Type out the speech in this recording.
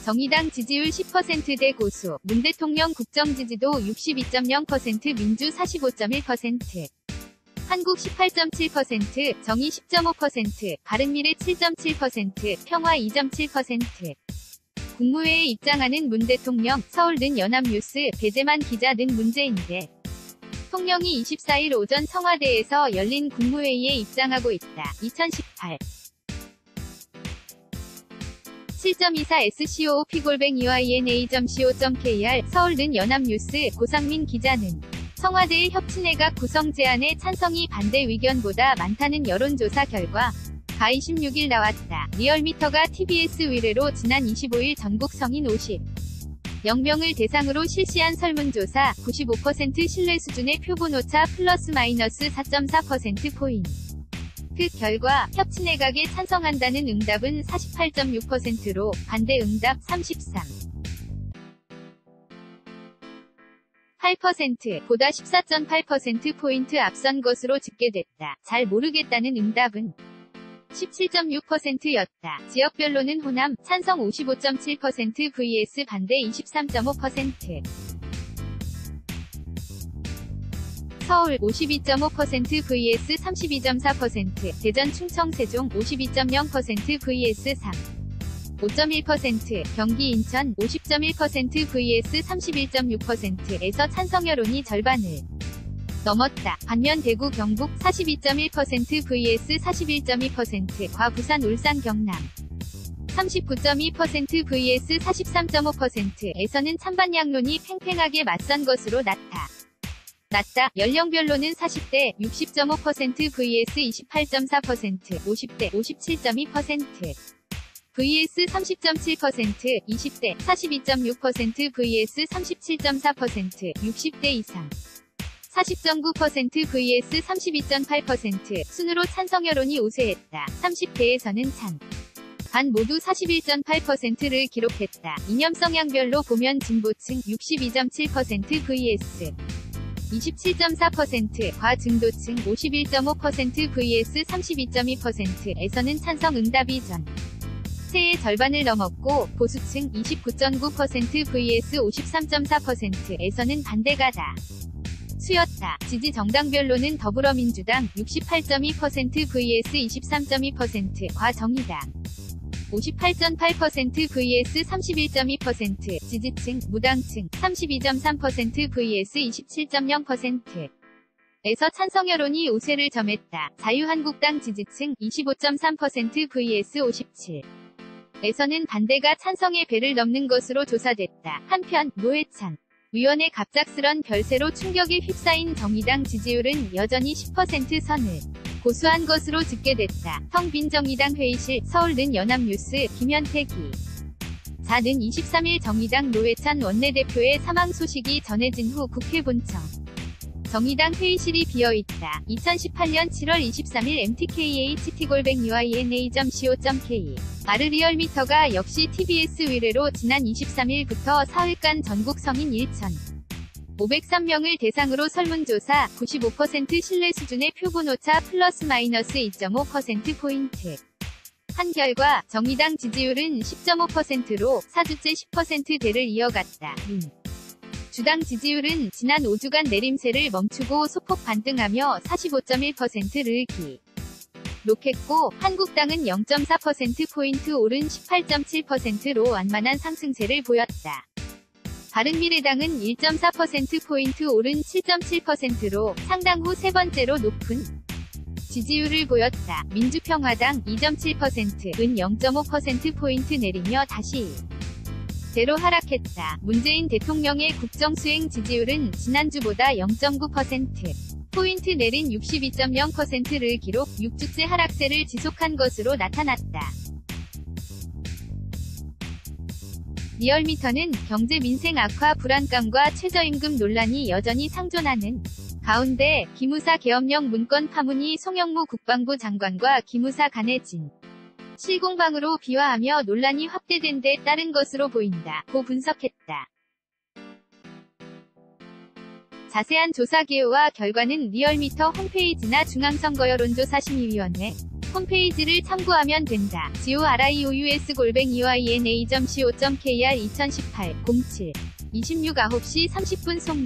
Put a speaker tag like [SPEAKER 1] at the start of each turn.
[SPEAKER 1] 정의당 지지율 10%대 고수, 문 대통령 국정지지도 62.0%, 민주 45.1%, 한국 18.7%, 정의 10.5%, 바른미래 7.7%, 평화 2.7%. 국무회의에 입장하는 문 대통령, 서울는 연합뉴스, 배재만 기자 등 문제인데 대통령이 24일 오전 청와대에서 열린 국무회의에 입장하고 있다. 2018 7.24scopyina.co.kr 서울는 연합뉴스, 고상민 기자는 청와대의 협치내각 구성 제안에 찬성이 반대 의견보다 많다는 여론조사 결과 가 26일 나왔다. 리얼미터가 TBS 의뢰로 지난 25일 전국 성인 50명을 대상으로 실시한 설문조사 95% 신뢰 수준의 표본오차 플러스 마이너스 4.4%포인트. 그 결과 협치내각에 찬성한다는 응답은 48.6%로 반대 응답 33.8%보다 14.8%포인트 앞선 것으로 집계됐다. 잘 모르겠다는 응답은 17.6%였다. 지역별로는 호남, 찬성 55.7% vs 반대 23.5%. 서울 52.5% vs 32.4%, 대전 충청 세종 52.0% vs 5.1%, 경기 인천 50.1% vs 31.6%에서 찬성 여론이 절반을 넘었다. 반면 대구 경북 42.1% vs 41.2%과 부산 울산 경남 39.2% vs 43.5%에서는 찬반 양론이 팽팽하게 맞선 것으로 나타났다. 연령별로는 40대 60.5% vs 28.4%, 50대 57.2%, vs 30.7%, 20대 42.6% vs 37.4%, 60대 이상 40.9% vs 32.8%, 순으로 찬성 여론이 우세했다. 30대에서는 반 모두 41.8%를 기록했다. 이념 성향별로 보면 진보층 62.7% vs 27.4%, 과증도층 51.5% vs 32.2%에서는 찬성 응답이 전체의 절반을 넘었고, 보수층 29.9% vs 53.4%에서는 반대가 다수였다. 지지 정당별로는 더불어민주당 68.2% vs 23.2%, 과정의당 58.8% vs 31.2%, 지지층, 무당층 32.3% vs 27.0%. 에서 찬성 여론이 우세를 점했다. 자유한국당 지지층 25.3% vs 57. 에서는 반대가 찬성의 배를 넘는 것으로 조사됐다. 한편, 노회찬 위원의 갑작스런 별세로 충격에 휩싸인 정의당 지지율은 여전히 10% 선을 고수한 것으로 집계됐다. 텅 빈 정의당 회의실, 서울는 연합뉴스, 김현태 기자는 23일 정의당 노회찬 원내대표의 사망 소식이 전해진 후 국회 본청 정의당 회의실이 비어있다. 2018년 7월 23일 mtkh.tt-ina.co.kr 리얼미터가 역시 TBS 의뢰로 지난 23일부터 사흘간 전국 성인 1,503명을 대상으로 설문조사 95% 신뢰 수준의 표본오차 플러스 마이너스 2.5%포인트 한 결과 정의당 지지율은 10.5%로 4주째 10%대를 이어갔다. 주당 지지율은 지난 5주간 내림세를 멈추고 소폭 반등하며 45.1%를 기록했고, 한국당은 0.4%포인트 오른 18.7%로 완만한 상승세를 보였다. 바른미래당은 1.4%포인트 오른 7.7%로 상당 후 세 번째로 높은 지지율을 보였다. 민주평화당 2.7%은 0.5%포인트 내리며 다시 대로 하락했다. 문재인 대통령의 국정수행 지지율은 지난주보다 0.9%포인트 내린 62.0%를 기록, 6주째 하락세를 지속한 것으로 나타났다. 리얼미터는 경제 민생 악화 불안감과 최저임금 논란이 여전히 상존하는 가운데 기무사 계엄령 문건 파문이 송영무 국방부 장관과 기무사 간의 실공방으로 비화하며 논란이 확대된 데 따른 것으로 보인다. 고 분석했다. 자세한 조사 개요와 결과는 리얼미터 홈페이지나 중앙선거여론조사심의위원회 홈페이지를 참고하면 된다. GORIOUS@yna.co.kr 2018 07 26 9시 30분 송고